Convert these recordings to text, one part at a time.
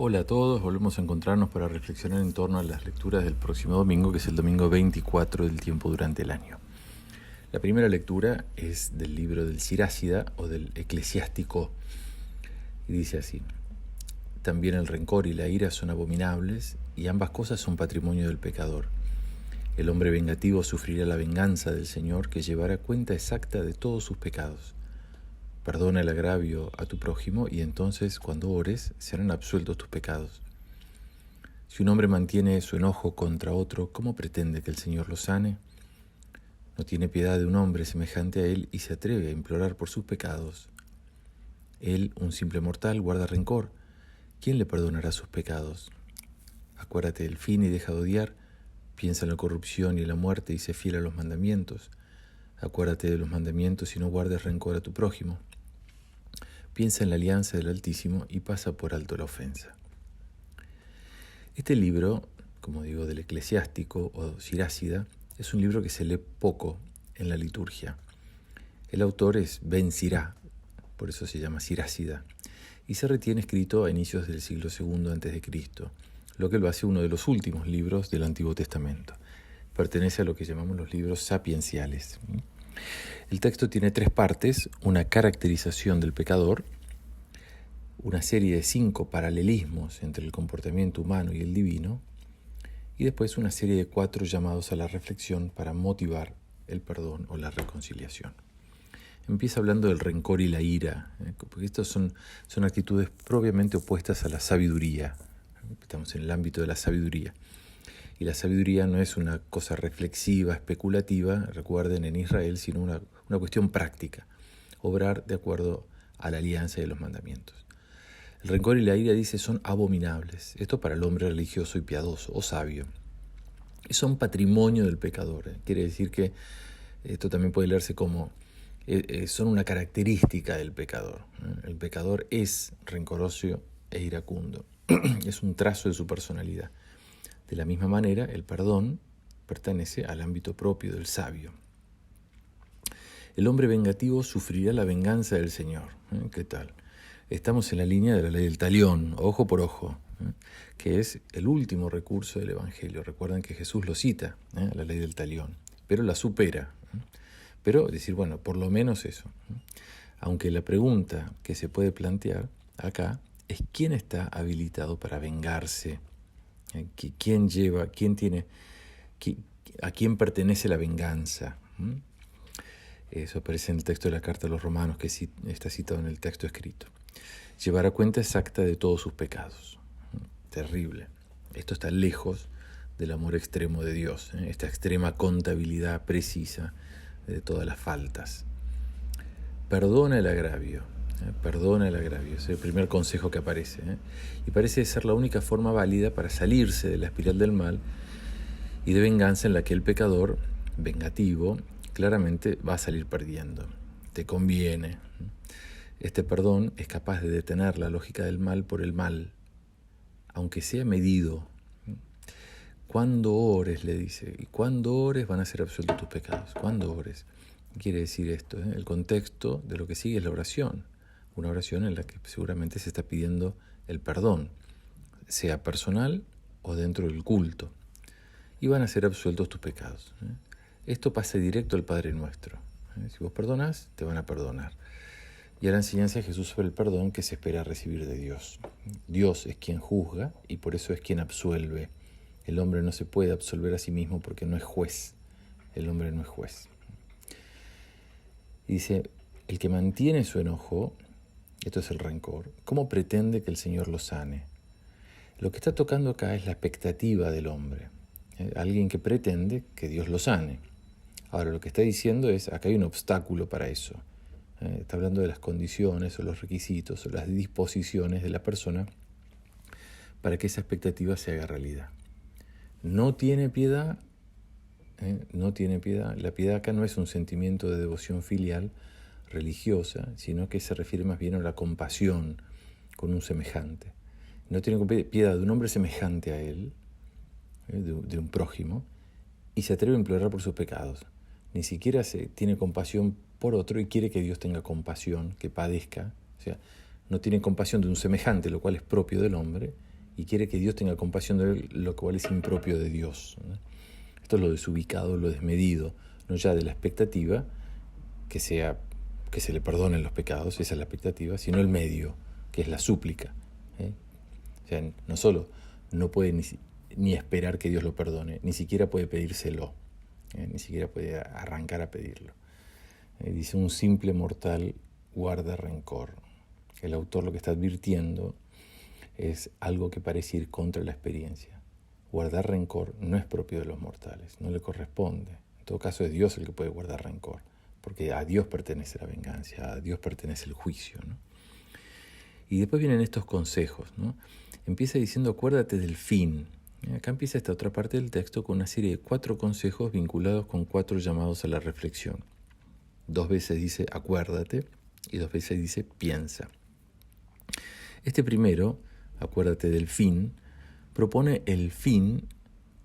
Hola a todos, volvemos a encontrarnos para reflexionar en torno a las lecturas del próximo domingo, que es el domingo 24 del tiempo durante el año. La primera lectura es del libro del Sirácida o del Eclesiástico y dice así: también el rencor y la ira son abominables y ambas cosas son patrimonio del pecador. El hombre vengativo sufrirá la venganza del Señor, que llevará cuenta exacta de todos sus pecados. Perdona el agravio a tu prójimo y entonces, cuando ores, serán absueltos tus pecados. Si un hombre mantiene su enojo contra otro, ¿cómo pretende que el Señor lo sane? No tiene piedad de un hombre semejante a él y se atreve a implorar por sus pecados. Él, un simple mortal, guarda rencor. ¿Quién le perdonará sus pecados? Acuérdate del fin y deja de odiar. Piensa en la corrupción y en la muerte y sé fiel a los mandamientos. Acuérdate de los mandamientos y no guardes rencor a tu prójimo. Piensa en la alianza del Altísimo y pasa por alto la ofensa. Este libro, como digo, del Eclesiástico o Sirácida, es un libro que se lee poco en la liturgia. El autor es Ben Sirá, por eso se llama Sirácida, y se retiene escrito a inicios del siglo II a.C., lo que lo hace uno de los últimos libros del Antiguo Testamento. Pertenece a lo que llamamos los libros sapienciales. El texto tiene 3 partes: una caracterización del pecador, una serie de 5 paralelismos entre el comportamiento humano y el divino, y después una serie de 4 llamados a la reflexión para motivar el perdón o la reconciliación. Empieza hablando del rencor y la ira, porque estas son actitudes propiamente opuestas a la sabiduría. Estamos en el ámbito de la sabiduría. Y la sabiduría no es una cosa reflexiva, especulativa, recuerden, en Israel, sino una cuestión práctica. Obrar de acuerdo a la alianza y a los mandamientos. El rencor y la ira, dice, son abominables. Esto para el hombre religioso y piadoso o sabio. Y son patrimonio del pecador. Quiere decir que esto también puede leerse como son una característica del pecador. El pecador es rencoroso e iracundo. Es un trazo de su personalidad. De la misma manera, el perdón pertenece al ámbito propio del sabio. El hombre vengativo sufrirá la venganza del Señor. ¿Qué tal? Estamos en la línea de la ley del talión, ojo por ojo, que es el último recurso del Evangelio. Recuerden que Jesús lo cita, la ley del talión, pero la supera. Pero decir, bueno, por lo menos eso. Aunque la pregunta que se puede plantear acá es: ¿quién está habilitado para vengarse? ¿Quién lleva, quién tiene, a quién pertenece la venganza? Eso aparece en el texto de la carta a los Romanos, que está citado en el texto escrito. Llevará cuenta exacta de todos sus pecados. Terrible. Esto está lejos del amor extremo de Dios, esta extrema contabilidad precisa de todas las faltas. Perdona el agravio. Perdona el agravio. Es el primer consejo que aparece. Y parece ser la única forma válida para salirse de la espiral del mal y de venganza en la que el pecador vengativo claramente va a salir perdiendo. Te conviene. Este perdón es capaz de detener la lógica del mal por el mal, aunque sea medido. Cuando ores, le dice, y cuando ores van a ser absueltos tus pecados. Cuando ores. ¿Qué quiere decir esto? El contexto de lo que sigue es la oración. Una oración en la que seguramente se está pidiendo el perdón, sea personal o dentro del culto. Y van a ser absueltos tus pecados. Esto pasa directo al Padre Nuestro. Si vos perdonás, te van a perdonar. Y a la enseñanza de Jesús sobre el perdón que se espera recibir de Dios. Dios es quien juzga y por eso es quien absuelve. El hombre no se puede absolver a sí mismo porque no es juez. El hombre no es juez. Y dice, el que mantiene su enojo, esto es el rencor, ¿cómo pretende que el Señor lo sane? Lo que está tocando acá es la expectativa del hombre. Alguien que pretende que Dios lo sane. Ahora, lo que está diciendo es, acá hay un obstáculo para eso. Está hablando de las condiciones o los requisitos o las disposiciones de la persona para que esa expectativa se haga realidad. No tiene piedad, no tiene piedad. La piedad acá no es un sentimiento de devoción filial religiosa, sino que se refiere más bien a la compasión con un semejante. No tiene piedad de un hombre semejante a él, de un prójimo, y se atreve a implorar por sus pecados. Ni siquiera se tiene compasión por otro y quiere que Dios tenga compasión, que padezca. O sea, no tiene compasión de un semejante, lo cual es propio del hombre, y quiere que Dios tenga compasión de él, lo cual es impropio de Dios, ¿no? Esto es lo desubicado, lo desmedido, no ya de la expectativa que se le perdonen los pecados, esa es la expectativa, sino el medio, que es la súplica, ¿eh? O sea, no solo no puede ni esperar que Dios lo perdone, ni siquiera puede pedírselo, ni siquiera puede arrancar a pedirlo. Dice, un simple mortal guarda rencor. El autor lo que está advirtiendo es algo que parece ir contra la experiencia. Guardar rencor no es propio de los mortales, no le corresponde. En todo caso es Dios el que puede guardar rencor, porque a Dios pertenece la venganza, a Dios pertenece el juicio, ¿no? Y después vienen estos consejos, ¿no? Empieza diciendo, acuérdate del fin. Acá empieza esta otra parte del texto con una serie de 4 consejos vinculados con 4 llamados a la reflexión. 2 veces dice acuérdate y 2 veces dice piensa. Este primero, acuérdate del fin, propone el fin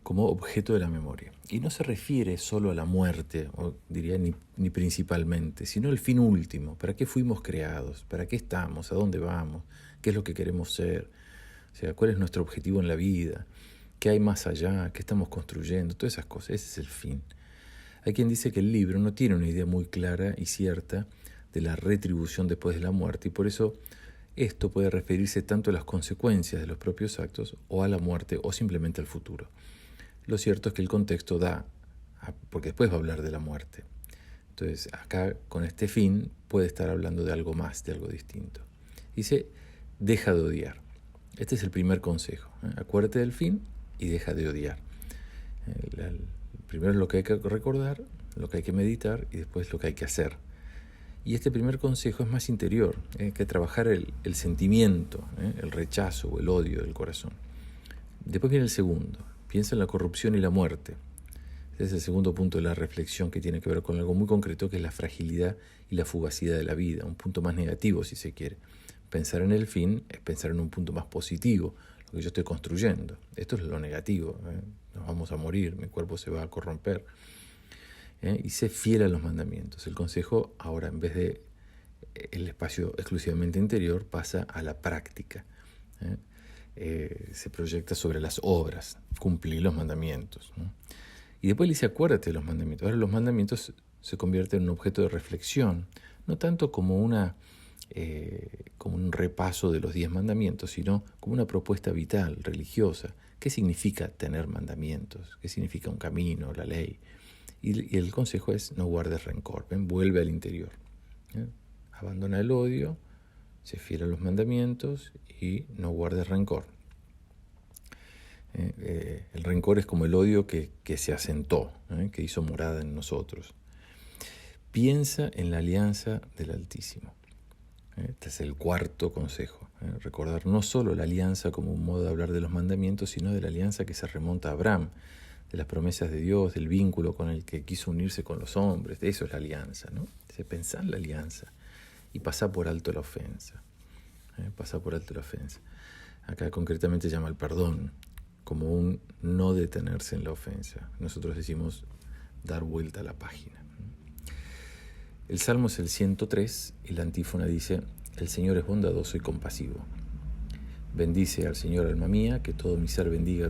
como objeto de la memoria. Y no se refiere solo a la muerte, o diría ni principalmente, sino el fin último. ¿Para qué fuimos creados? ¿Para qué estamos? ¿A dónde vamos? ¿Qué es lo que queremos ser? O sea, ¿cuál es nuestro objetivo en la vida? ¿Qué hay más allá? ¿Qué estamos construyendo? Todas esas cosas, ese es el fin. Hay quien dice que el libro no tiene una idea muy clara y cierta de la retribución después de la muerte, y por eso esto puede referirse tanto a las consecuencias de los propios actos o a la muerte o simplemente al futuro. Lo cierto es que el contexto porque después va a hablar de la muerte. Entonces acá con este fin puede estar hablando de algo más, de algo distinto. Dice, deja de odiar. Este es el primer consejo. Acuérdate del fin y deja de odiar. Primero es lo que hay que recordar, lo que hay que meditar y después lo que hay que hacer. Y este primer consejo es más interior, que trabajar el sentimiento, el rechazo o el odio del corazón. Después viene el segundo, piensa en la corrupción y la muerte. Este es el segundo punto de la reflexión, que tiene que ver con algo muy concreto, que es la fragilidad y la fugacidad de la vida, un punto más negativo si se quiere. Pensar en el fin es pensar en un punto más positivo, lo que yo estoy construyendo. Esto es lo negativo, nos vamos a morir, mi cuerpo se va a corromper. Y sé fiel a los mandamientos. El consejo ahora, en vez de el espacio exclusivamente interior, pasa a la práctica. Se proyecta sobre las obras, cumplir los mandamientos, ¿no? Y después le dice, acuérdate de los mandamientos. Ahora los mandamientos se convierten en un objeto de reflexión, no tanto como un repaso de los 10 mandamientos, sino como una propuesta vital, religiosa. ¿Qué significa tener mandamientos? ¿Qué significa un camino, la ley? Y el consejo es, no guardes rencor, vuelve al interior. Abandona el odio, sé fiel a los mandamientos y no guardes rencor. El rencor es como el odio que se asentó, que hizo morada en nosotros. Piensa en la alianza del Altísimo. Este es el cuarto consejo. Recordar no solo la alianza como un modo de hablar de los mandamientos, sino de la alianza que se remonta a Abraham, de las promesas de Dios, del vínculo con el que quiso unirse con los hombres. Eso es la alianza, ¿no? Pensá en la alianza y pasá por alto la ofensa. Pasá por alto la ofensa. Acá concretamente llama al perdón, como un no detenerse en la ofensa. Nosotros decimos dar vuelta a la página. El Salmo es el 103 y la antífona dice, el Señor es bondadoso y compasivo. Bendice al Señor, alma mía, que todo mi ser bendiga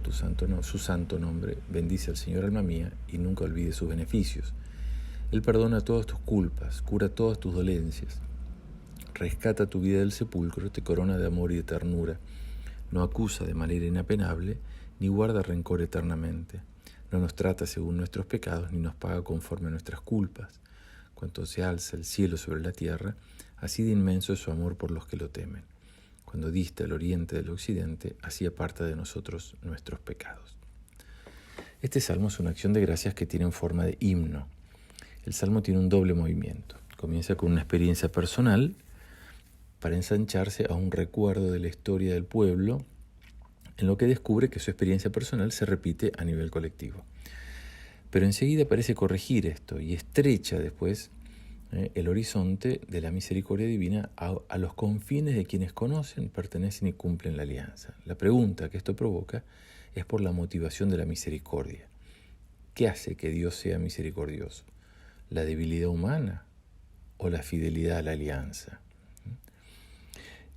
su santo nombre. Bendice al Señor, alma mía, y nunca olvide sus beneficios. Él perdona todas tus culpas, cura todas tus dolencias. Rescata tu vida del sepulcro, te corona de amor y de ternura. No acusa de manera inapenable, ni guarda rencor eternamente. No nos trata según nuestros pecados, ni nos paga conforme a nuestras culpas. Cuanto se alza el cielo sobre la tierra, así de inmenso es su amor por los que lo temen. Cuando dista el oriente del occidente, así aparta de nosotros nuestros pecados. Este salmo es una acción de gracias que tiene forma de himno. El salmo tiene un doble movimiento. Comienza con una experiencia personal para ensancharse a un recuerdo de la historia del pueblo, en lo que descubre que su experiencia personal se repite a nivel colectivo. Pero enseguida parece corregir esto y estrecha después el horizonte de la misericordia divina a los confines de quienes conocen, pertenecen y cumplen la alianza. La pregunta que esto provoca es por la motivación de la misericordia. ¿Qué hace que Dios sea misericordioso? ¿La debilidad humana o la fidelidad a la alianza?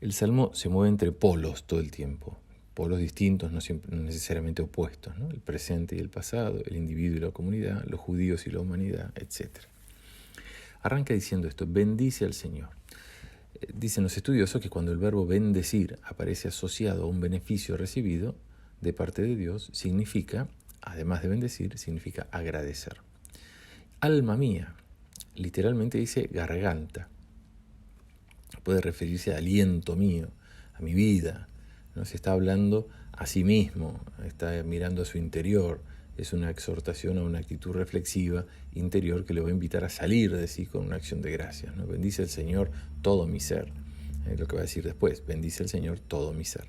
El Salmo se mueve entre polos todo el tiempo. polos distintos, no necesariamente opuestos, ¿no? El presente y el pasado, el individuo y la comunidad, los judíos y la humanidad, etc. Arranca diciendo esto: bendice al Señor. Dicen los estudiosos que cuando el verbo bendecir aparece asociado a un beneficio recibido de parte de Dios, significa, además de bendecir, significa agradecer. Alma mía, literalmente dice garganta. Puede referirse a aliento mío, a mi vida, ¿no? Se está hablando a sí mismo, está mirando a su interior. Es una exhortación a una actitud reflexiva interior que le va a invitar a salir de sí con una acción de gracias, ¿no? Bendice el Señor todo mi ser. Lo que va a decir después: bendice el Señor todo mi ser.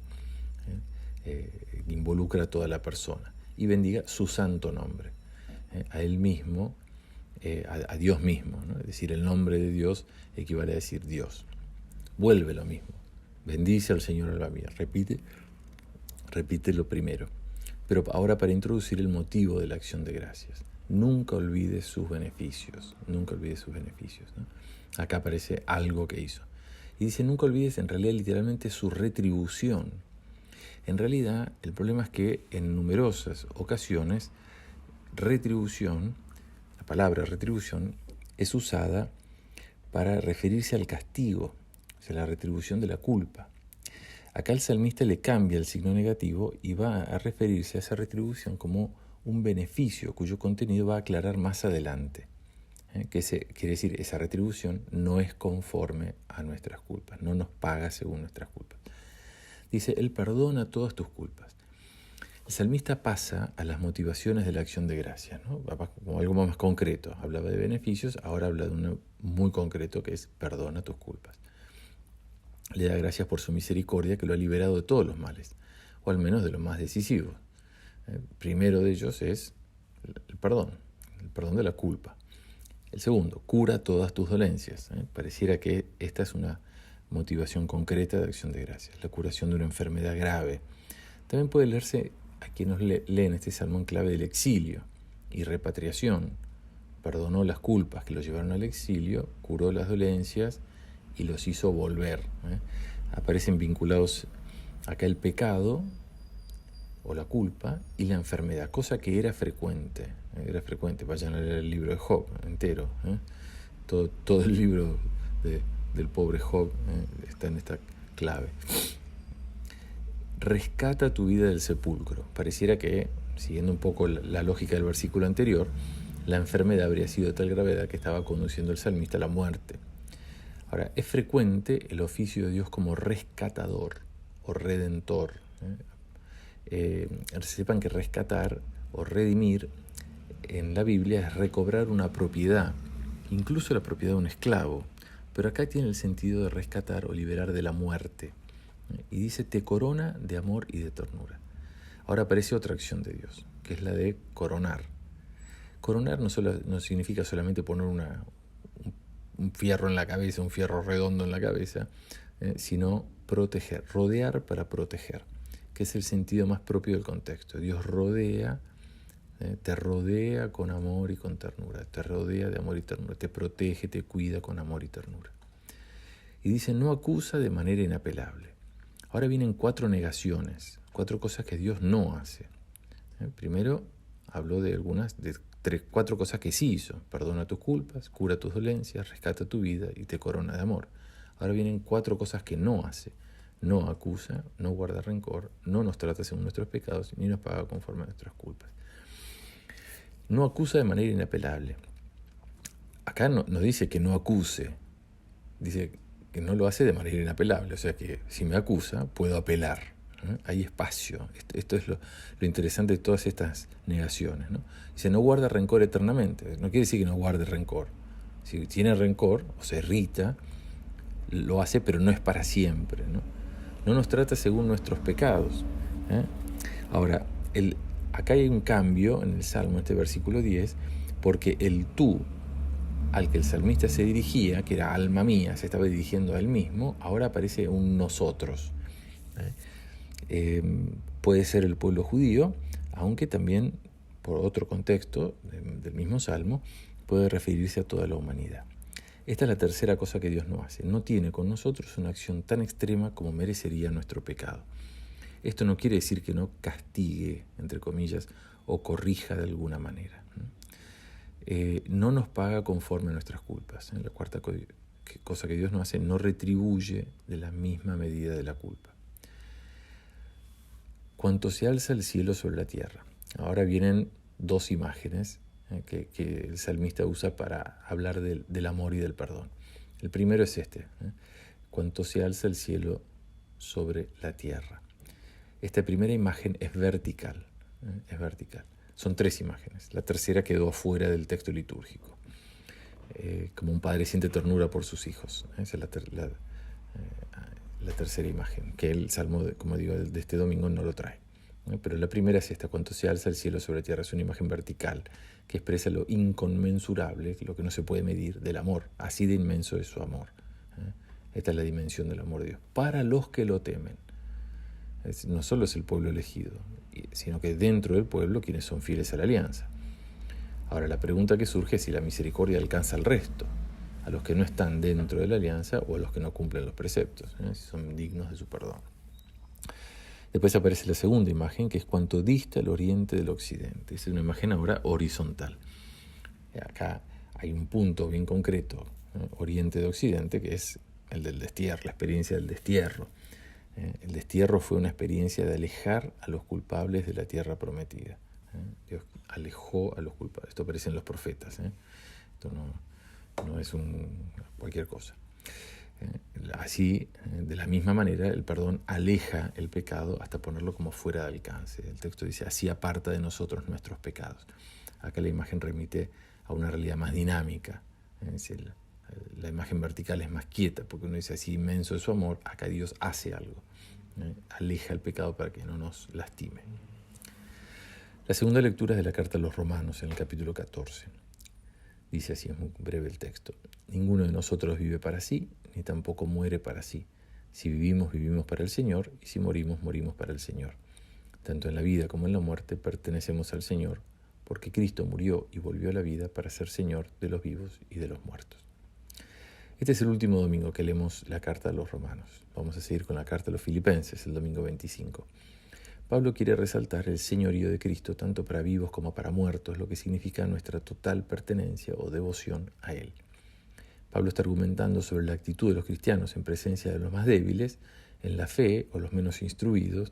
Involucra a toda la persona. Y bendiga su santo nombre. A Él mismo, a Dios mismo, ¿no? Es decir, el nombre de Dios equivale a decir Dios. Vuelve lo mismo. Bendice al Señor alma mía. Repite lo primero. Pero ahora, para introducir el motivo de la acción de gracias: nunca olvides sus beneficios. Nunca olvides sus beneficios, ¿no? Acá aparece algo que hizo. Y dice: nunca olvides, en realidad, literalmente, su retribución. En realidad, el problema es que en numerosas ocasiones, retribución, la palabra retribución, es usada para referirse al castigo, o sea, la retribución de la culpa. Acá el salmista le cambia el signo negativo y va a referirse a esa retribución como un beneficio cuyo contenido va a aclarar más adelante. Quiere decir, esa retribución no es conforme a nuestras culpas, no nos paga según nuestras culpas. Dice: Él perdona todas tus culpas. El salmista pasa a las motivaciones de la acción de gracias, ¿no? Como algo más concreto. Hablaba de beneficios, ahora habla de uno muy concreto, que es: perdona tus culpas. Le da gracias por su misericordia, que lo ha liberado de todos los males, o al menos de los más decisivos. Primero de ellos es el perdón de la culpa. El segundo: cura todas tus dolencias. Pareciera que esta es una motivación concreta de acción de gracias, la curación de una enfermedad grave. También puede leerse a quienes leen este salmo en clave del exilio y repatriación. Perdonó las culpas que los llevaron al exilio, curó las dolencias y los hizo volver. Aparecen vinculados acá el pecado o la culpa y la enfermedad, cosa que era frecuente. Vayan a leer el libro de Job entero. Todo el libro del pobre Job está en esta clave. Rescata tu vida del sepulcro. Pareciera que, siguiendo un poco la lógica del versículo anterior, la enfermedad habría sido de tal gravedad que estaba conduciendo al salmista a la muerte. Ahora, es frecuente el oficio de Dios como rescatador o redentor. Sepan que rescatar o redimir en la Biblia es recobrar una propiedad, incluso la propiedad de un esclavo, pero acá tiene el sentido de rescatar o liberar de la muerte. Y dice: te corona de amor y de ternura. Ahora aparece otra acción de Dios, que es la de coronar. Coronar no significa solamente poner un fierro en la cabeza, un fierro redondo en la cabeza, sino proteger, rodear para proteger, que es el sentido más propio del contexto. Dios rodea, te rodea con amor y con ternura, te rodea de amor y ternura, te protege, te cuida con amor y ternura. Y dice: no acusa de manera inapelable. Ahora vienen 4 negaciones, 4 cosas que Dios no hace. Primero habló de 4 cosas que sí hizo: perdona tus culpas, cura tus dolencias, rescata tu vida y te corona de amor. Ahora vienen 4 cosas que no hace: no acusa, no guarda rencor, no nos trata según nuestros pecados, ni nos paga conforme a nuestras culpas. No acusa de manera inapelable. Acá no dice que no acuse, dice que no lo hace de manera inapelable. O sea que si me acusa, puedo apelar. Hay espacio. Esto es lo interesante de todas estas negaciones, ¿no? Dice: no guarda rencor eternamente. No quiere decir que no guarde rencor. Si tiene rencor o se irrita, lo hace, pero no es para siempre, ¿no? No nos trata según nuestros pecados. Ahora, acá hay un cambio en el Salmo, este versículo 10, porque el tú al que el salmista se dirigía, que era alma mía, se estaba dirigiendo a él mismo, ahora aparece un nosotros. Puede ser el pueblo judío, aunque también, por otro contexto del mismo Salmo, puede referirse a toda la humanidad. Esta es la tercera cosa que Dios no hace. No tiene con nosotros una acción tan extrema como merecería nuestro pecado. Esto no quiere decir que no castigue, entre comillas, o corrija de alguna manera. No nos paga conforme a nuestras culpas. La cuarta cosa que Dios no hace, no retribuye de la misma medida de la culpa. Cuanto se alza el cielo sobre la tierra. Ahora vienen dos imágenes que el salmista usa para hablar del amor y del perdón. El primero es este, cuanto se alza el cielo sobre la tierra. Esta primera imagen es vertical, es vertical. Son tres imágenes. La tercera quedó afuera del texto litúrgico. Como un padre siente ternura por sus hijos. Esa es la tercera imagen, que el Salmo, como digo, de este domingo no lo trae. Pero la primera es esta, cuanto se alza el cielo sobre la tierra. Es una imagen vertical que expresa lo inconmensurable, lo que no se puede medir, del amor. Así de inmenso es su amor. Esta es la dimensión del amor de Dios. Para los que lo temen. No solo es el pueblo elegido, sino que dentro del pueblo quienes son fieles a la alianza. Ahora, la pregunta que surge es si la misericordia alcanza al resto, a los que no están dentro de la alianza o a los que no cumplen los preceptos, si son dignos de su perdón. Después aparece la segunda imagen, que es cuanto dista el oriente del occidente. Es una imagen ahora horizontal. Acá hay un punto bien concreto, oriente de occidente, que es el del destierro, la experiencia del destierro. El destierro fue una experiencia de alejar a los culpables de la tierra prometida. Dios alejó a los culpables. Esto aparece en los profetas. Esto no es cualquier cosa. Así, de la misma manera, el perdón aleja el pecado hasta ponerlo como fuera de alcance. El texto dice, así aparta de nosotros nuestros pecados. Acá la imagen remite a una realidad más dinámica. Es decir, la imagen vertical es más quieta, porque uno dice, así inmenso es su amor, acá Dios hace algo. Aleja el pecado para que no nos lastime. La segunda lectura es de la carta a los Romanos, en el capítulo 14. Dice así, es muy breve el texto. Ninguno de nosotros vive para sí, ni tampoco muere para sí. Si vivimos, vivimos para el Señor, y si morimos, morimos para el Señor. Tanto en la vida como en la muerte pertenecemos al Señor, porque Cristo murió y volvió a la vida para ser Señor de los vivos y de los muertos. Este es el último domingo que leemos la carta a los Romanos. Vamos a seguir con la carta a los Filipenses, el domingo 25. Pablo quiere resaltar el señorío de Cristo tanto para vivos como para muertos, lo que significa nuestra total pertenencia o devoción a Él. Pablo está argumentando sobre la actitud de los cristianos en presencia de los más débiles, en la fe o los menos instruidos,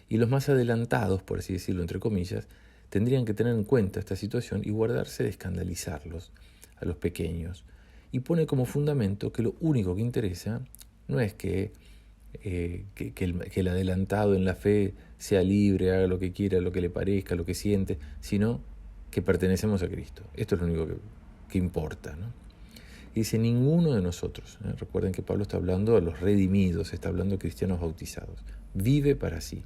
y los más adelantados, por así decirlo entre comillas, tendrían que tener en cuenta esta situación y guardarse de escandalizarlos, a los pequeños, y pone como fundamento que lo único que interesa no es que el adelantado en la fe sea libre, haga lo que quiera, lo que le parezca, lo que siente, sino que pertenecemos a Cristo. Esto es lo único que importa, ¿no? Y dice, ninguno de nosotros, recuerden que Pablo está hablando a los redimidos, está hablando a cristianos bautizados, vive para sí.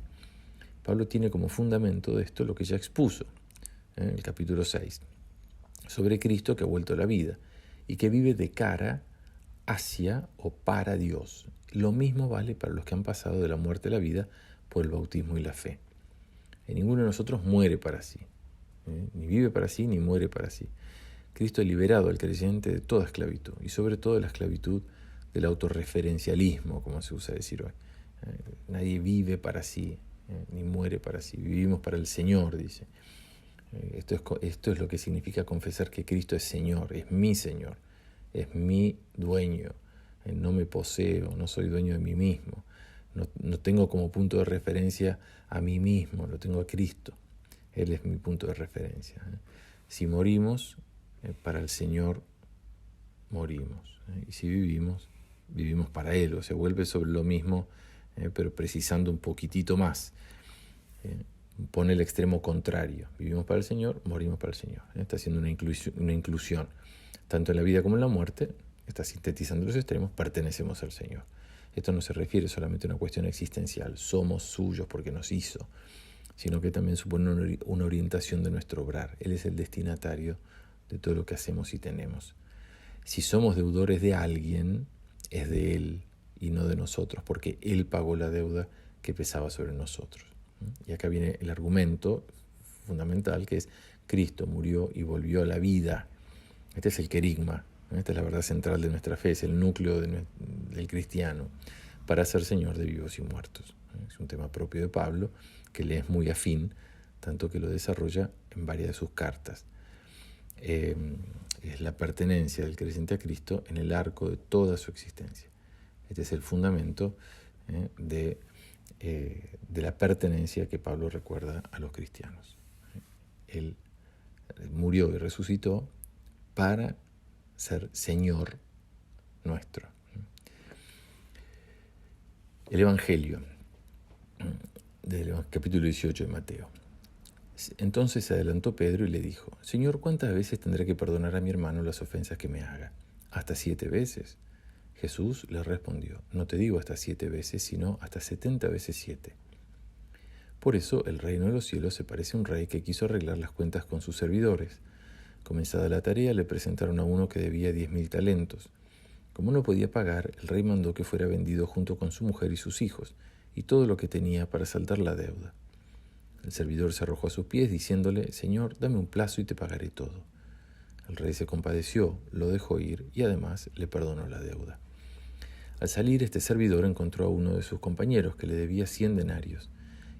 Pablo tiene como fundamento de esto lo que ya expuso en el capítulo 6, sobre Cristo que ha vuelto a la vida y que vive de cara hacia o para Dios. Lo mismo vale para los que han pasado de la muerte a la vida por el bautismo y la fe. Ninguno de nosotros muere para sí, ni vive para sí, ni muere para sí. Cristo ha liberado al creyente de toda esclavitud, y sobre todo de la esclavitud del autorreferencialismo, como se usa decir hoy. Nadie vive para sí, ni muere para sí. Vivimos para el Señor, dice. Esto es lo que significa confesar que Cristo es Señor, es mi Señor, es mi dueño. No me poseo, no soy dueño de mí mismo. No tengo como punto de referencia a mí mismo, lo tengo a Cristo. Él es mi punto de referencia. Si morimos, para el Señor morimos. Y si vivimos, vivimos para Él. O se vuelve sobre lo mismo, pero precisando un poquitito más. Pone el extremo contrario. Vivimos para el Señor, morimos para el Señor. Está haciendo una inclusión. Tanto en la vida como en la muerte, está sintetizando los extremos, pertenecemos al Señor. Esto no se refiere solamente a una cuestión existencial, somos suyos porque nos hizo, sino que también supone una orientación de nuestro obrar. Él es el destinatario de todo lo que hacemos y tenemos. Si somos deudores de alguien, es de Él y no de nosotros, porque Él pagó la deuda que pesaba sobre nosotros. Y acá viene el argumento fundamental, que es Cristo murió y volvió a la vida. Este es el querigma, esta es la verdad central de nuestra fe, es el núcleo del cristiano, para ser Señor de vivos y muertos. Es un tema propio de Pablo, que le es muy afín, tanto que lo desarrolla en varias de sus cartas. Es la pertenencia del creyente a Cristo en el arco de toda su existencia. Este es el fundamento de la pertenencia que Pablo recuerda a los cristianos. Él murió y resucitó para ser Señor nuestro. El Evangelio del capítulo 18 de Mateo. Entonces se adelantó Pedro y le dijo: Señor, ¿cuántas veces tendré que perdonar a mi hermano las ofensas que me haga? ¿Hasta 7 veces? Jesús le respondió: No te digo hasta 7 veces, sino hasta 70 veces 7. Por eso el reino de los cielos se parece a un rey que quiso arreglar las cuentas con sus servidores. Comenzada la tarea, le presentaron a uno que debía 10.000 talentos. Como no podía pagar, el rey mandó que fuera vendido junto con su mujer y sus hijos, y todo lo que tenía para saldar la deuda. El servidor se arrojó a sus pies, diciéndole: Señor, dame un plazo y te pagaré todo. El rey se compadeció, lo dejó ir y además le perdonó la deuda. Al salir, este servidor encontró a uno de sus compañeros que le debía 100 denarios,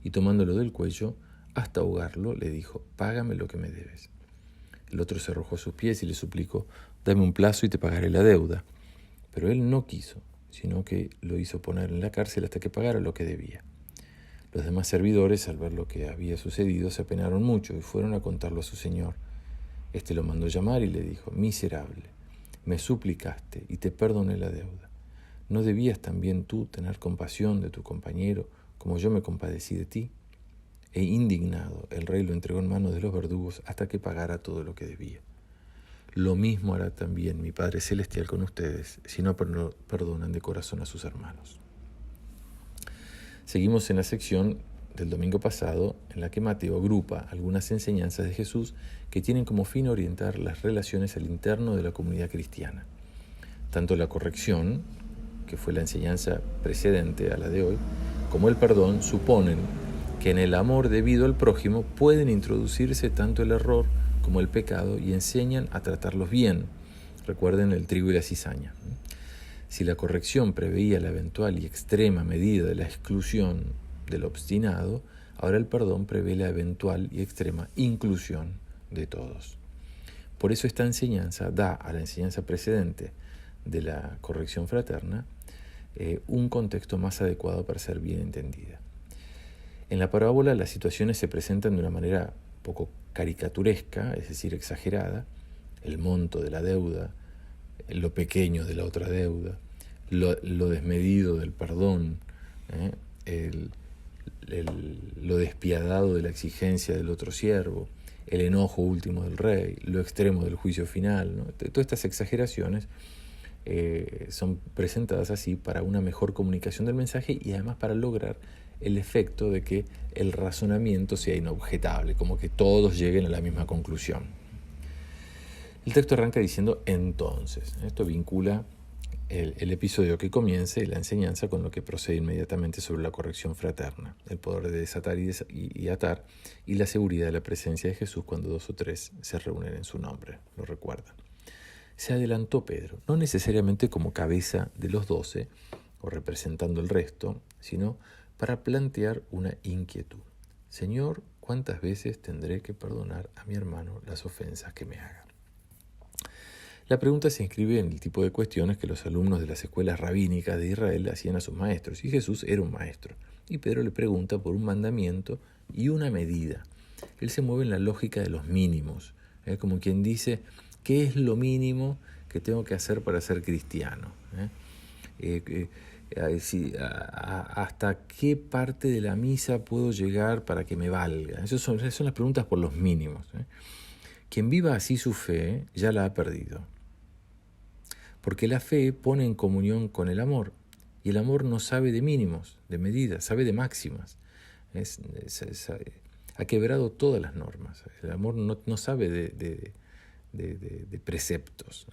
y tomándolo del cuello, hasta ahogarlo, le dijo: Págame lo que me debes. El otro se arrojó a sus pies y le suplicó: Dame un plazo y te pagaré la deuda. Pero él no quiso, sino que lo hizo poner en la cárcel hasta que pagara lo que debía. Los demás servidores, al ver lo que había sucedido, se apenaron mucho y fueron a contarlo a su señor. Este lo mandó llamar y le dijo: Miserable, me suplicaste y te perdoné la deuda. ¿No debías también tú tener compasión de tu compañero, como yo me compadecí de ti? E indignado, el rey lo entregó en manos de los verdugos hasta que pagara todo lo que debía. Lo mismo hará también mi Padre Celestial con ustedes, si no perdonan de corazón a sus hermanos. Seguimos en la sección del domingo pasado, en la que Mateo agrupa algunas enseñanzas de Jesús que tienen como fin orientar las relaciones al interno de la comunidad cristiana. Tanto la corrección, que fue la enseñanza precedente a la de hoy, como el perdón suponen que en el amor debido al prójimo pueden introducirse tanto el error como el pecado y enseñan a tratarlos bien. Recuerden el trigo y la cizaña. Si la corrección preveía la eventual y extrema medida de la exclusión del obstinado, ahora el perdón prevé la eventual y extrema inclusión de todos. Por eso esta enseñanza da a la enseñanza precedente de la corrección fraterna un contexto más adecuado para ser bien entendida. En la parábola las situaciones se presentan de una manera poco caricaturesca, es decir, exagerada: el monto de la deuda, lo pequeño de la otra deuda, lo desmedido del perdón, lo despiadado de la exigencia del otro siervo, el enojo último del rey, lo extremo del juicio final, ¿no? Todas estas exageraciones son presentadas así para una mejor comunicación del mensaje y además para lograr el efecto de que el razonamiento sea inobjetable, como que todos lleguen a la misma conclusión. El texto arranca diciendo entonces. Esto vincula el episodio que comienza y la enseñanza con lo que procede inmediatamente sobre la corrección fraterna, el poder de desatar y atar, y la seguridad de la presencia de Jesús cuando 2 o 3 se reúnen en su nombre. Lo recuerdan. Se adelantó Pedro, no necesariamente como cabeza de los 12 o representando el resto, sino para plantear una inquietud. Señor, ¿cuántas veces tendré que perdonar a mi hermano las ofensas que me haga? La pregunta se inscribe en el tipo de cuestiones que los alumnos de las escuelas rabínicas de Israel hacían a sus maestros, y Jesús era un maestro. Y Pedro le pregunta por un mandamiento y una medida. Él se mueve en la lógica de los mínimos, como quien dice: ¿qué es lo mínimo que tengo que hacer para ser cristiano? ¿Hasta qué parte de la misa puedo llegar para que me valga? Esas son las preguntas por los mínimos. Quien viva así su fe ya la ha perdido. Porque la fe pone en comunión con el amor. Y el amor no sabe de mínimos, de medidas, sabe de máximas. Ha quebrado todas las normas. El amor no sabe de preceptos.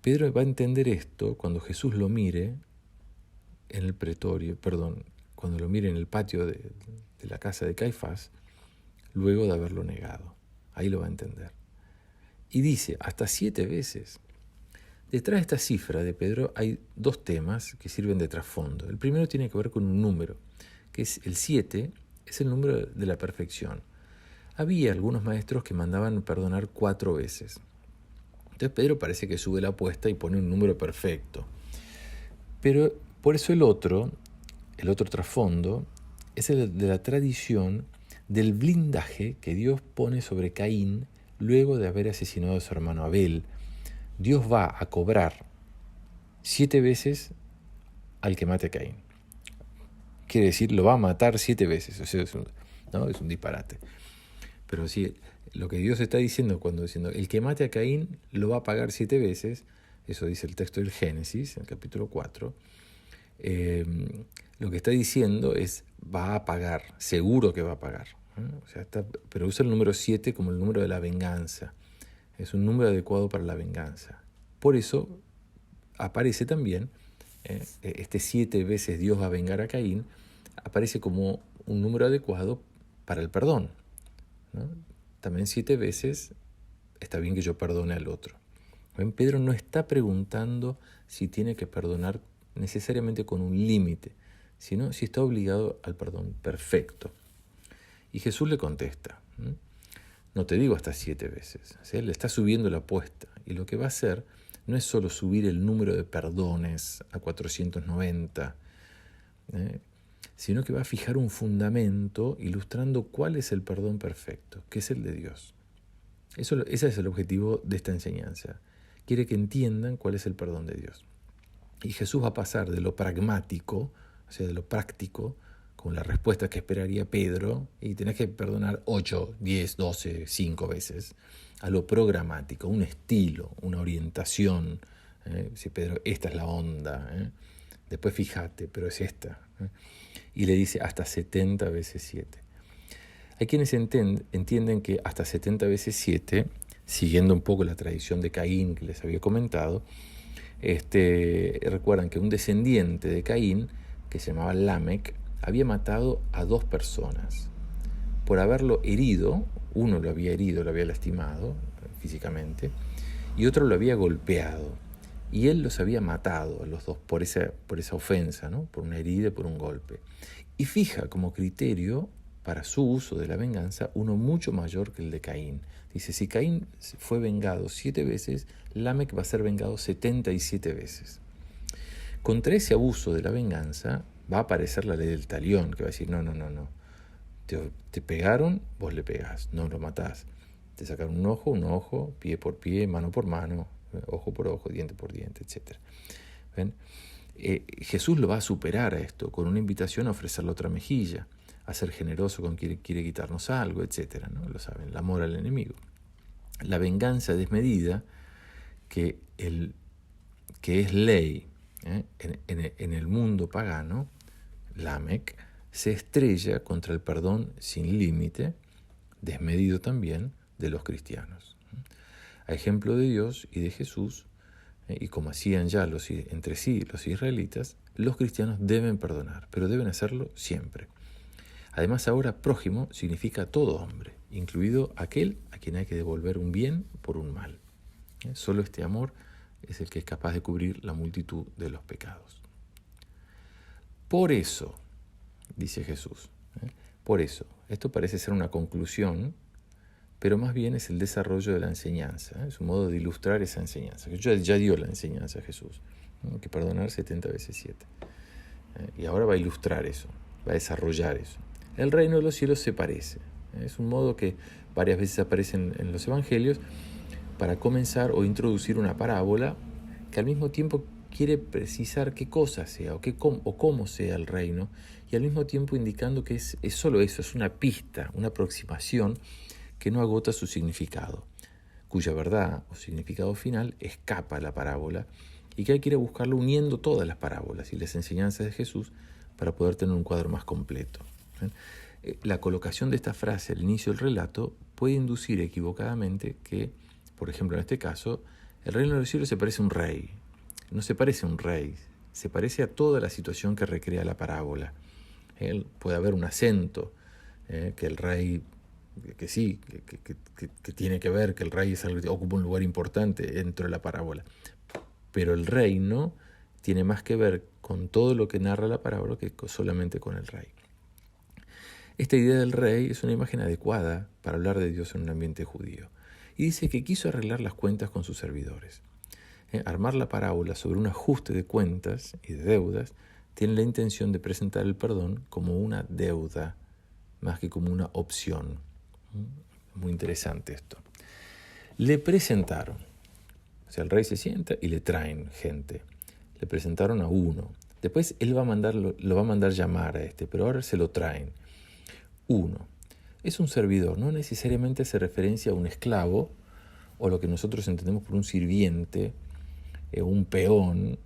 Pedro va a entender esto cuando Jesús lo mire en el cuando lo mire en el patio de la casa de Caifás, luego de haberlo negado. Ahí lo va a entender. Y dice, hasta 7 veces. Detrás de esta cifra de Pedro hay 2 temas que sirven de trasfondo. El primero tiene que ver con un número. que es el 7, es el número de la perfección. Había algunos maestros que mandaban perdonar 4 veces. Entonces Pedro parece que sube la apuesta y pone un número perfecto. Pero por eso el otro trasfondo, es el de la tradición del blindaje que Dios pone sobre Caín luego de haber asesinado a su hermano Abel. Dios va a cobrar 7 veces al que mate a Caín. Quiere decir, lo va a matar 7 veces. O sea, es un disparate. Pero sí, lo que Dios está diciendo cuando diciendo, el que mate a Caín lo va a pagar 7 veces, eso dice el texto del Génesis, en el capítulo 4, lo que está diciendo es, va a pagar, seguro que va a pagar. O sea, pero usa el número 7 como el número de la venganza. Es un número adecuado para la venganza. Por eso aparece también, este 7 veces Dios va a vengar a Caín, aparece como un número adecuado para el perdón, ¿no? También 7 veces está bien que yo perdone al otro. ¿Ven? Pedro no está preguntando si tiene que perdonar necesariamente con un límite, sino si está obligado al perdón perfecto. Y Jesús le contesta, no te digo hasta 7 veces. ¿Sí? Le está subiendo la apuesta. Y lo que va a hacer no es solo subir el número de perdones a 490, sino que va a fijar un fundamento ilustrando cuál es el perdón perfecto, que es el de Dios. Ese es el objetivo de esta enseñanza. Quiere que entiendan cuál es el perdón de Dios. Y Jesús va a pasar de lo pragmático, o sea, de lo práctico, con la respuesta que esperaría Pedro, y tenés que perdonar 8, 10, 12, 5 veces, a lo programático, un estilo, una orientación. Si Pedro, esta es la onda, después fíjate, pero es esta. Y le dice hasta 70 veces 7. Hay quienes entienden que hasta 70 veces 7, siguiendo un poco la tradición de Caín que les había comentado, recuerdan que un descendiente de Caín, que se llamaba Lamec, había matado a 2 personas. Por haberlo herido, uno lo había herido, lo había lastimado físicamente, y otro lo había golpeado. Y él los había matado a los 2 por esa ofensa, ¿no? Por una herida y por un golpe. Y fija como criterio para su uso de la venganza uno mucho mayor que el de Caín. Dice, si Caín fue vengado 7 veces, Lamec va a ser vengado 77 veces. Contra ese abuso de la venganza va a aparecer la ley del talión, que va a decir, no. Te pegaron, vos le pegás, no lo matás. Te sacaron un ojo, pie por pie, mano por mano, ojo por ojo, diente por diente, etc. ¿Ven? Jesús lo va a superar a esto con una invitación a ofrecerle otra mejilla, a ser generoso con quien quiere quitarnos algo, etc. ¿No? Lo saben, el amor al enemigo. La venganza desmedida, que es ley en el mundo pagano, Lamec, se estrella contra el perdón sin límite, desmedido también, de los cristianos. A ejemplo de Dios y de Jesús, y como hacían ya entre sí los israelitas, los cristianos deben perdonar, pero deben hacerlo siempre. Además, ahora prójimo significa todo hombre, incluido aquel a quien hay que devolver un bien por un mal. Solo este amor es el que es capaz de cubrir la multitud de los pecados. Por eso, dice Jesús, por eso, esto parece ser una conclusión, pero más bien es el desarrollo de la enseñanza, es un modo de ilustrar esa enseñanza. Ya dio la enseñanza Jesús, que perdonar 70 veces 7. Y ahora va a ilustrar eso, va a desarrollar eso. El reino de los cielos se parece. Es un modo que varias veces aparece en los evangelios para comenzar o introducir una parábola que al mismo tiempo quiere precisar qué cosa sea o cómo sea el reino, y al mismo tiempo indicando que es solo eso, es una pista, una aproximación que no agota su significado, cuya verdad o significado final escapa a la parábola y que hay que ir a buscarlo uniendo todas las parábolas y las enseñanzas de Jesús para poder tener un cuadro más completo. La colocación de esta frase al inicio del relato puede inducir equivocadamente que, por ejemplo en este caso, el reino de los cielos se parece a un rey. No se parece a un rey, se parece a toda la situación que recrea la parábola. Puede haber un acento, que el rey, que tiene que ver, que el rey ocupa un lugar importante dentro de la parábola. Pero el reino tiene más que ver con todo lo que narra la parábola que solamente con el rey. Esta idea del rey es una imagen adecuada para hablar de Dios en un ambiente judío. Y dice que quiso arreglar las cuentas con sus servidores. Armar la parábola sobre un ajuste de cuentas y de deudas tiene la intención de presentar el perdón como una deuda, más que como una opción. Muy interesante esto. Le presentaron, o sea, el rey se sienta y le traen gente. Le presentaron a uno. Después él lo va a mandar llamar a este, pero ahora se lo traen. Uno. Es un servidor, no necesariamente hace referencia a un esclavo o lo que nosotros entendemos por un sirviente, un peón.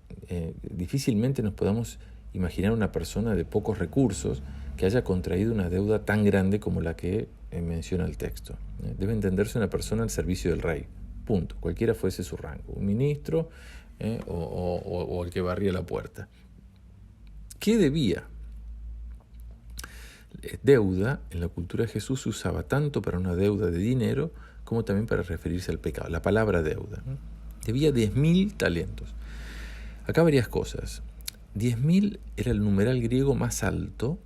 Difícilmente nos podamos imaginar una persona de pocos recursos que haya contraído una deuda tan grande como la que menciona el texto. Debe entenderse una persona al servicio del rey, punto, cualquiera fuese su rango, un ministro o el que barría la puerta. ¿Qué debía? Deuda en la cultura de Jesús se usaba tanto para una deuda de dinero como también para referirse al pecado. La palabra deuda. Debía 10.000 talentos. Acá varias cosas. 10.000 era el numeral griego más alto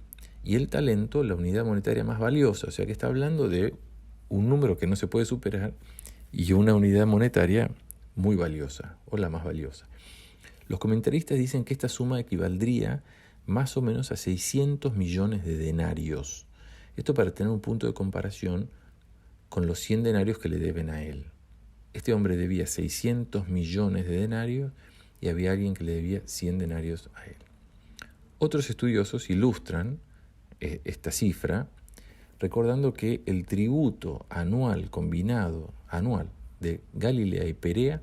y el talento la unidad monetaria más valiosa. O sea que está hablando de un número que no se puede superar y una unidad monetaria muy valiosa o la más valiosa. Los comentaristas dicen que esta suma equivaldría más o menos a 600 millones de denarios. Esto para tener un punto de comparación con los 100 denarios que le deben a él. Este hombre debía 600 millones de denarios y había alguien que le debía 100 denarios a él. Otros estudiosos ilustran esta cifra recordando que el tributo anual combinado, anual, de Galilea y Perea,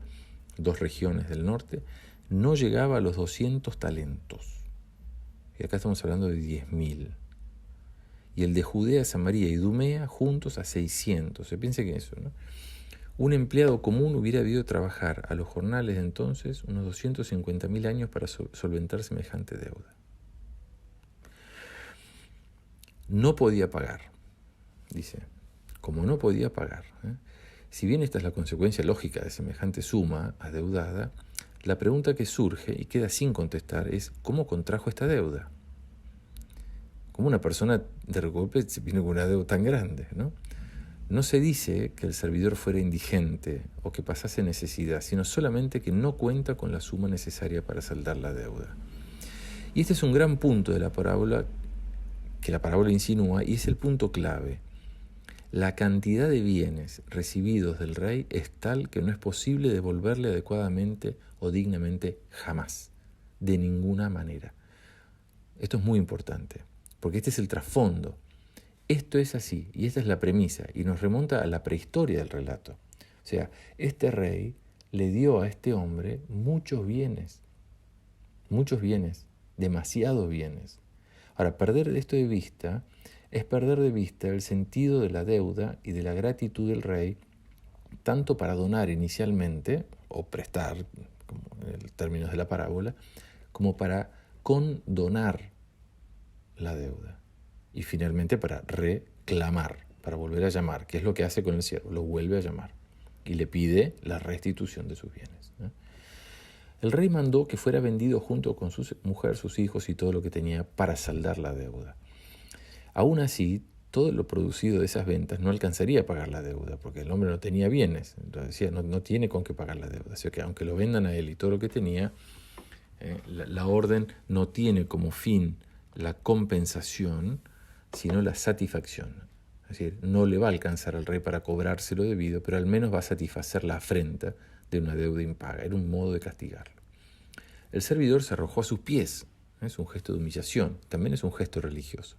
dos regiones del norte, no llegaba a los 200 talentos. Y acá estamos hablando de 10.000. Y el de Judea, Samaria y Idumea juntos a 600. Se piensa que eso, ¿no? Un empleado común hubiera debido trabajar a los jornales de entonces unos 250.000 años para solventar semejante deuda. No podía pagar, dice, como no podía pagar. Si bien esta es la consecuencia lógica de semejante suma adeudada, la pregunta que surge y queda sin contestar es ¿cómo contrajo esta deuda? ¿Cómo una persona de golpe se viene con una deuda tan grande, ¿no? No se dice que el servidor fuera indigente o que pasase necesidad, sino solamente que no cuenta con la suma necesaria para saldar la deuda. Y este es un gran punto de la parábola que la parábola insinúa y es el punto clave. La cantidad de bienes recibidos del rey es tal que no es posible devolverle adecuadamente o dignamente jamás, de ninguna manera. Esto es muy importante, porque este es el trasfondo. Esto es así, y esta es la premisa, y nos remonta a la prehistoria del relato. O sea, este rey le dio a este hombre muchos bienes, demasiados bienes. Ahora, perder esto de vista es perder de vista el sentido de la deuda y de la gratitud del rey, tanto para donar inicialmente, o prestar, como en términos de la parábola, como para condonar la deuda. Y finalmente para reclamar, para volver a llamar, que es lo que hace con el siervo, lo vuelve a llamar y le pide la restitución de sus bienes. El rey mandó que fuera vendido junto con su mujer, sus hijos y todo lo que tenía para saldar la deuda. Aún así, todo lo producido de esas ventas no alcanzaría a pagar la deuda, porque el hombre no tenía bienes, entonces decía, no tiene con qué pagar la deuda. O sea que aunque lo vendan a él y todo lo que tenía, la orden no tiene como fin la compensación, sino la satisfacción. Es decir, no le va a alcanzar al rey para cobrarse lo debido, pero al menos va a satisfacer la afrenta de una deuda impaga. Era un modo de castigarlo. El servidor se arrojó a sus pies. Es un gesto de humillación, también es un gesto religioso.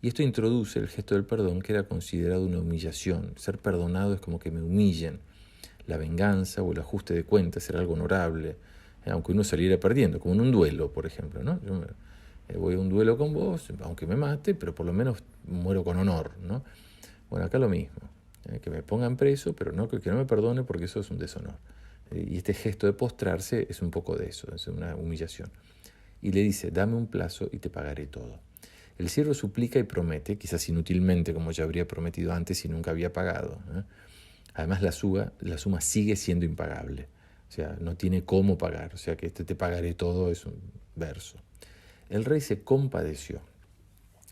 Y esto introduce el gesto del perdón, que era considerado una humillación. Ser perdonado es como que me humillen. La venganza o el ajuste de cuentas era algo honorable, aunque uno saliera perdiendo, como en un duelo, por ejemplo, ¿no? Yo voy a un duelo con vos, aunque me mate, pero por lo menos muero con honor, ¿no? Bueno, acá lo mismo, que me pongan preso, pero no que no me perdone porque eso es un deshonor. Y este gesto de postrarse es un poco de eso, es una humillación. Y le dice, dame un plazo y te pagaré todo. El siervo suplica y promete, quizás inútilmente como ya habría prometido antes y nunca había pagado. Además la suma sigue siendo impagable, o sea, no tiene cómo pagar, o sea que te pagaré todo es un verso. El rey se compadeció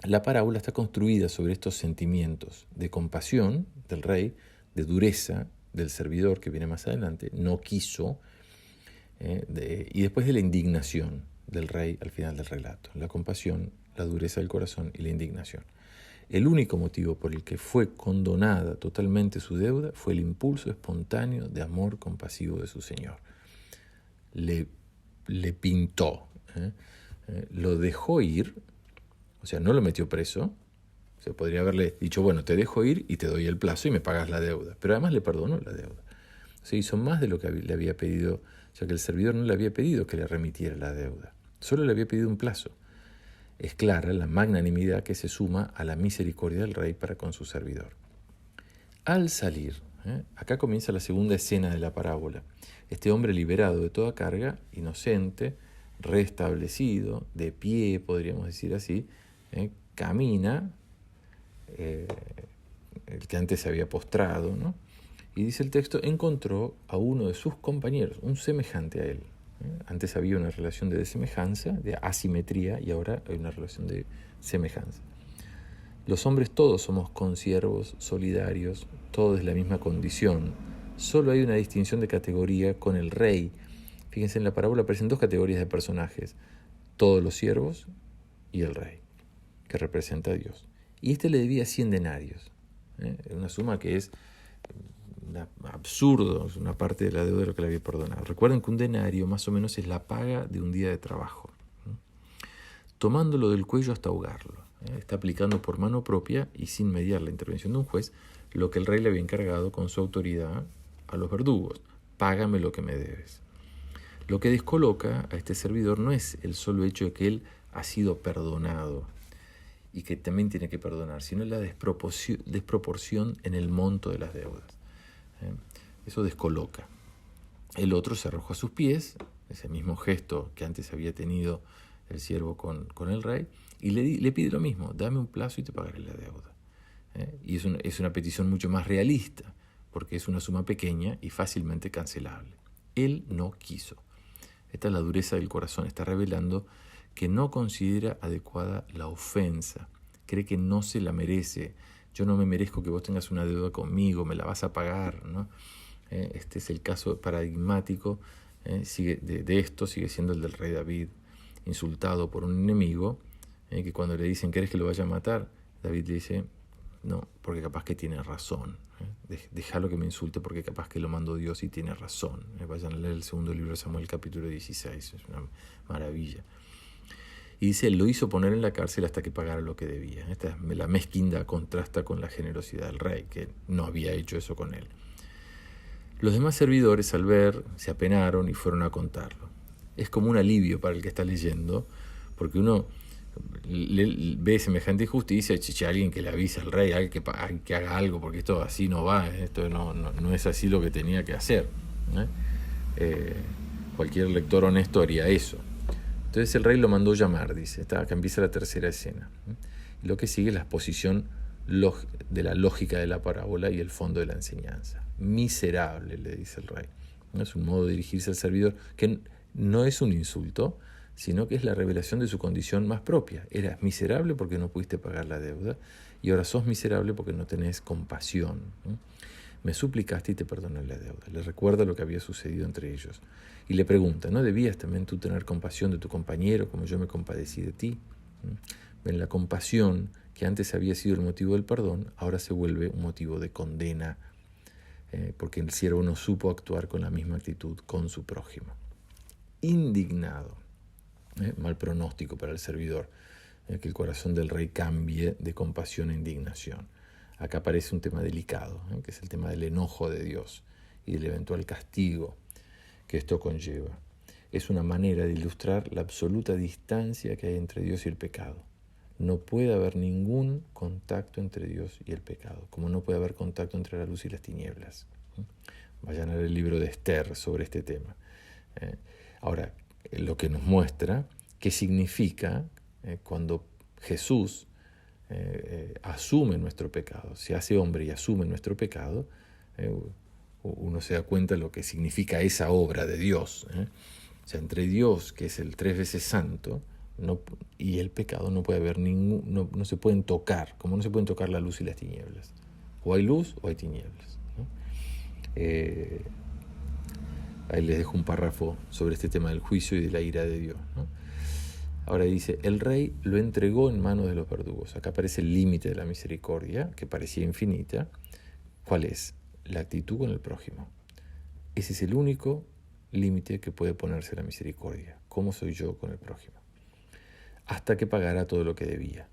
la parábola está construida sobre estos sentimientos de compasión del rey, de dureza del servidor que viene más adelante, no quiso, y después de la indignación del rey al final del relato. La compasión, la dureza del corazón y la indignación. El único motivo por el que fue condonada totalmente su deuda fue el impulso espontáneo de amor compasivo de su señor. Le pintó, lo dejó ir, o sea, no lo metió preso. Se podría haberle dicho, bueno, te dejo ir y te doy el plazo y me pagas la deuda. Pero además le perdonó la deuda. Se hizo más de lo que le había pedido, ya que el servidor no le había pedido que le remitiera la deuda. Solo le había pedido un plazo. Es clara la magnanimidad que se suma a la misericordia del rey para con su servidor. Al salir, acá comienza la segunda escena de la parábola. Este hombre liberado de toda carga, inocente, restablecido, de pie, podríamos decir así, camina, el que antes se había postrado, ¿no? Y dice el texto, encontró a uno de sus compañeros, un semejante a él. Antes había una relación de desemejanza, de asimetría, y ahora hay una relación de semejanza. Los hombres todos somos consiervos, solidarios, todos de la misma condición. Solo hay una distinción de categoría con el rey. Fíjense, en la parábola aparecen dos categorías de personajes, todos los siervos y el rey, que representa a Dios. Y este le debía 100 denarios, una suma que es absurdo, es una parte de la deuda de lo que le había perdonado. Recuerden que un denario más o menos es la paga de un día de trabajo. Tomándolo del cuello hasta ahogarlo. Está aplicando por mano propia y sin mediar la intervención de un juez lo que el rey le había encargado con su autoridad a los verdugos. Págame lo que me debes. Lo que descoloca a este servidor no es el solo hecho de que él ha sido perdonado y que también tiene que perdonar, sino la desproporción en el monto de las deudas. Eso descoloca. El otro se arrojó a sus pies, ese mismo gesto que antes había tenido el siervo con el rey, y le pide lo mismo, dame un plazo y te pagaré la deuda. Y es una petición mucho más realista, porque es una suma pequeña y fácilmente cancelable. Él no quiso. Esta es la dureza del corazón, está revelando que no considera adecuada la ofensa, cree que no se la merece. Yo no me merezco que vos tengas una deuda conmigo, me la vas a pagar, ¿no? Este es el caso paradigmático de esto, sigue siendo el del rey David, insultado por un enemigo, que cuando le dicen, ¿querés que lo vaya a matar? David le dice, no, porque capaz que tiene razón. Déjalo que me insulte porque capaz que lo mandó Dios y tiene razón. Vayan a leer el segundo libro de Samuel, capítulo 16, es una maravilla. Y dice, lo hizo poner en la cárcel hasta que pagara lo que debía. La mezquindad contrasta con la generosidad del rey, que no había hecho eso con él. Los demás servidores, al ver, se apenaron y fueron a contarlo. Es como un alivio para el que está leyendo, porque uno ve semejante injusticia, alguien que le avise al rey, alguien que haga algo, porque esto así no va, esto no es así lo que tenía que hacer. Cualquier lector honesto haría eso. Entonces el rey lo mandó llamar, dice, acá empieza la tercera escena. Y lo que sigue es la exposición de la lógica de la parábola y el fondo de la enseñanza. Miserable, le dice el rey. Es un modo de dirigirse al servidor que no es un insulto, sino que es la revelación de su condición más propia. Eras miserable porque no pudiste pagar la deuda y ahora sos miserable porque no tenés compasión. Me suplicaste y te perdoné la deuda. Le recuerda lo que había sucedido entre ellos. Y le pregunta, ¿no debías también tú tener compasión de tu compañero como yo me compadecí de ti? Ven, la compasión que antes había sido el motivo del perdón, ahora se vuelve un motivo de condena, porque el siervo no supo actuar con la misma actitud con su prójimo. Indignado, mal pronóstico para el servidor, que el corazón del rey cambie de compasión a indignación. Acá aparece un tema delicado, que es el tema del enojo de Dios y del eventual castigo que esto conlleva. Es una manera de ilustrar la absoluta distancia que hay entre Dios y el pecado. No puede haber ningún contacto entre Dios y el pecado, como no puede haber contacto entre la luz y las tinieblas. Vayan a leer el libro de Esther sobre este tema. Ahora, lo que nos muestra qué significa cuando Jesús asume nuestro pecado, se hace hombre y asume nuestro pecado, uno se da cuenta de lo que significa esa obra de Dios. O sea, entre Dios, que es el 3 veces santo, Y el pecado no puede haber no se pueden tocar, como no se pueden tocar la luz y las tinieblas. O hay luz o hay tinieblas, ¿no? Ahí les dejo un párrafo sobre este tema del juicio y de la ira de Dios, ¿no? Ahora dice, el rey lo entregó en manos de los verdugos. Acá aparece el límite de la misericordia, que parecía infinita. ¿Cuál es? La actitud con el prójimo. Ese es el único límite que puede ponerse la misericordia. ¿Cómo soy yo con el prójimo? Hasta que pagara todo lo que debía.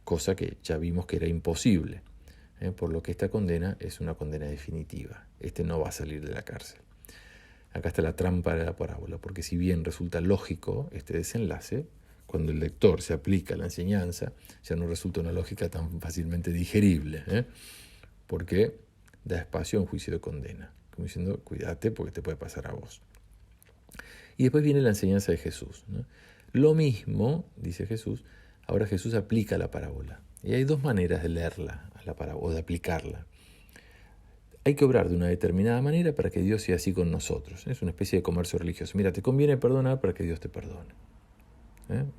Cosa que ya vimos que era imposible. Por lo que esta condena es una condena definitiva. Este no va a salir de la cárcel. Acá está la trampa de la parábola, porque si bien resulta lógico este desenlace, cuando el lector se aplica a la enseñanza, ya no resulta una lógica tan fácilmente digerible, porque da espacio a un juicio de condena, como diciendo, cuídate porque te puede pasar a vos. Y después viene la enseñanza de Jesús, ¿no? Lo mismo, dice Jesús, ahora Jesús aplica la parábola. Y hay dos maneras de leerla, a la parábola, o de aplicarla. Hay que obrar de una determinada manera para que Dios sea así con nosotros. Es una especie de comercio religioso. Mira, te conviene perdonar para que Dios te perdone.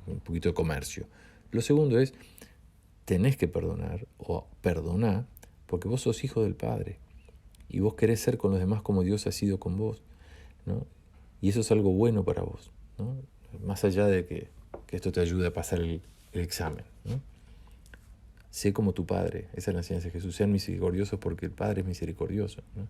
Un poquito de comercio. Lo segundo es, tenés que perdonar o perdonar porque vos sos hijo del Padre y vos querés ser con los demás como Dios ha sido con vos, ¿no? Y eso es algo bueno para vos, ¿no? Más allá de que esto te ayude a pasar el examen, ¿no? Sé como tu Padre, esa es la enseñanza de Jesús, sean misericordiosos porque el Padre es misericordioso, ¿no?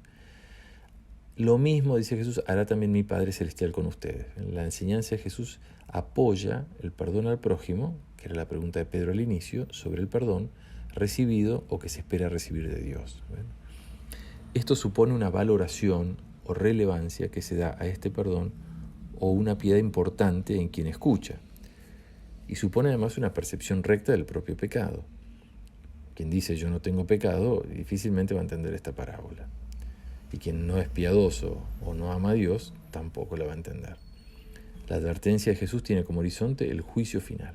Lo mismo, dice Jesús, hará también mi Padre Celestial con ustedes. La enseñanza de Jesús apoya el perdón al prójimo, que era la pregunta de Pedro al inicio, sobre el perdón recibido o que se espera recibir de Dios. Esto supone una valoración o relevancia que se da a este perdón o una piedad importante en quien escucha. Y supone además una percepción recta del propio pecado. Quien dice yo no tengo pecado difícilmente va a entender esta parábola. Y quien no es piadoso o no ama a Dios tampoco la va a entender. La advertencia de Jesús tiene como horizonte el juicio final.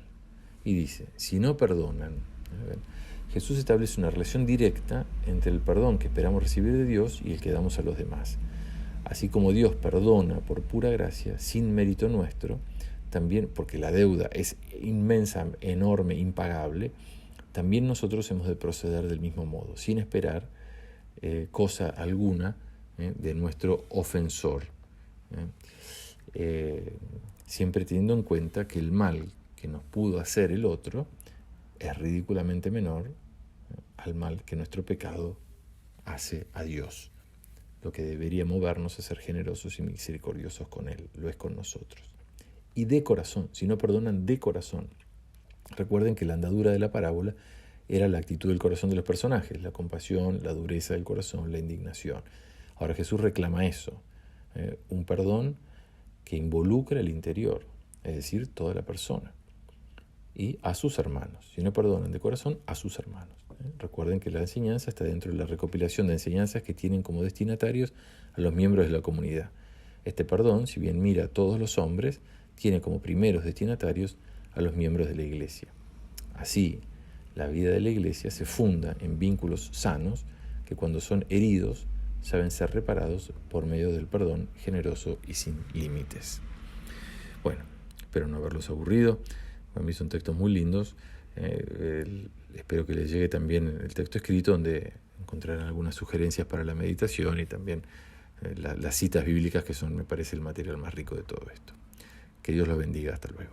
Y dice, si no perdonan, Jesús establece una relación directa entre el perdón que esperamos recibir de Dios y el que damos a los demás. Así como Dios perdona por pura gracia, sin mérito nuestro, también porque la deuda es inmensa, enorme, impagable, también nosotros hemos de proceder del mismo modo, sin esperar cosa alguna de nuestro ofensor. Siempre teniendo en cuenta que el mal que nos pudo hacer el otro es ridículamente menor al mal que nuestro pecado hace a Dios. Lo que debería movernos es ser generosos y misericordiosos con Él, lo es con nosotros. Y de corazón, si no perdonan de corazón. Recuerden que la andadura de la parábola era la actitud del corazón de los personajes, la compasión, la dureza del corazón, la indignación. Ahora Jesús reclama eso, un perdón que involucra el interior, es decir, toda la persona, y a sus hermanos. Si no perdonan de corazón, a sus hermanos. Recuerden que la enseñanza está dentro de la recopilación de enseñanzas que tienen como destinatarios a los miembros de la comunidad. Este perdón, si bien mira a todos los hombres, tiene como primeros destinatarios a los miembros de la iglesia. Así, la vida de la iglesia se funda en vínculos sanos que cuando son heridos saben ser reparados por medio del perdón generoso y sin límites. Bueno, espero no haberlos aburrido. Para mí son textos muy lindos. Espero que les llegue también el texto escrito donde encontrarán algunas sugerencias para la meditación y también las citas bíblicas que son, me parece, el material más rico de todo esto. Que Dios los bendiga. Hasta luego.